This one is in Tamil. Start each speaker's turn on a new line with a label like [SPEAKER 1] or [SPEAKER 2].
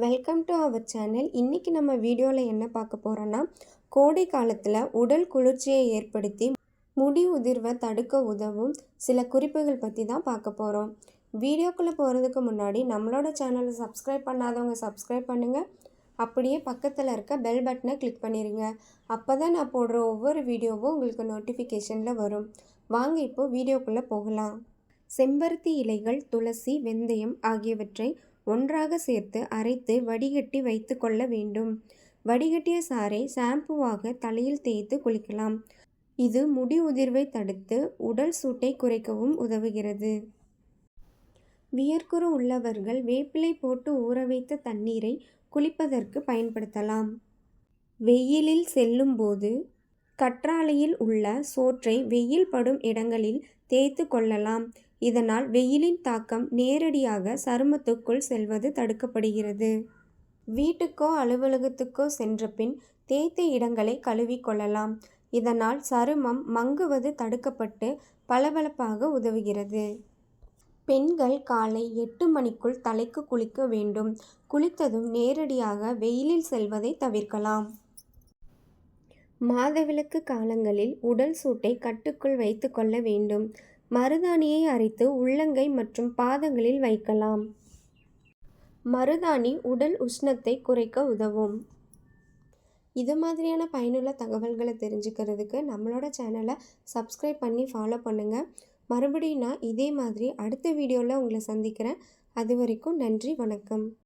[SPEAKER 1] Welcome to our channel. இன்றைக்கி நம்ம வீடியோவில் என்ன பார்க்க போகிறோன்னா, கோடை காலத்தில் உடல் குளிர்ச்சியை ஏற்படுத்தி முடி உதிர்வை தடுக்க உதவும் சில குறிப்புகள் பற்றி தான் பார்க்க போகிறோம். வீடியோக்குள்ளே போகிறதுக்கு முன்னாடி நம்மளோட சேனலை சப்ஸ்கிரைப் பண்ணாதவங்க சப்ஸ்கிரைப் பண்ணுங்கள். அப்படியே பக்கத்தில் இருக்க பெல் பட்டனை கிளிக் பண்ணிடுங்க. அப்போ தான் நான் போடுற ஒவ்வொரு வீடியோவும் உங்களுக்கு நோட்டிஃபிகேஷனில் வரும். வாங்க இப்போது வீடியோக்குள்ளே போகலாம். செம்பருத்தி இலைகள், துளசி, வெந்தயம் ஆகியவற்றை ஒன்றாக சேர்த்து அரைத்து வடிகட்டி வைத்து கொள்ள வேண்டும். வடிகட்டிய சாறை ஷாம்புவாக தலையில் தேய்த்து குளிக்கலாம். இது முடி உதிர்வை தடுத்து உடல் சூட்டை குறைக்கவும் உதவுகிறது. வியர்க்குரு உள்ளவர்கள் வேப்பிலை போட்டு ஊற வைத்த தண்ணீரை குளிப்பதற்கு பயன்படுத்தலாம். வெயிலில் செல்லும்போது கற்றாழையில் உள்ள சோற்றை வெயில் படும் இடங்களில் தேய்த்து கொள்ளலாம். இதனால் வெயிலின் தாக்கம் நேரடியாக சருமத்துக்குள் செல்வது தடுக்கப்படுகிறது. வீட்டுக்கோ அலுவலகத்துக்கோ சென்ற பின் தேய்த்த இடங்களை கழுவி கொள்ளலாம். இதனால் சருமம் மங்குவது தடுக்கப்பட்டு பளபளப்பாக உதவுகிறது. பெண்கள் காலை 8 மணிக்குள் தலைக்கு குளிக்க வேண்டும். குளித்ததும் நேரடியாக வெயிலில் செல்வதை தவிர்க்கலாம். மாதவிலக்கு காலங்களில் உடல் சூட்டை கட்டுக்குள் வைத்து கொள்ள வேண்டும். மருதாணியை அரைத்து உள்ளங்கை மற்றும் பாதங்களில் வைக்கலாம். மருதாணி உடல் உஷ்ணத்தை குறைக்க உதவும். இது மாதிரியான பயனுள்ள தகவல்களை தெரிஞ்சுக்கிறதுக்கு நம்மளோட சேனலை சப்ஸ்கிரைப் பண்ணி ஃபாலோ பண்ணுங்கள். மறுபடியும் நான் இதே மாதிரி அடுத்த வீடியோவில் உங்களை சந்திக்கிறேன். அது வரைக்கும் நன்றி, வணக்கம்.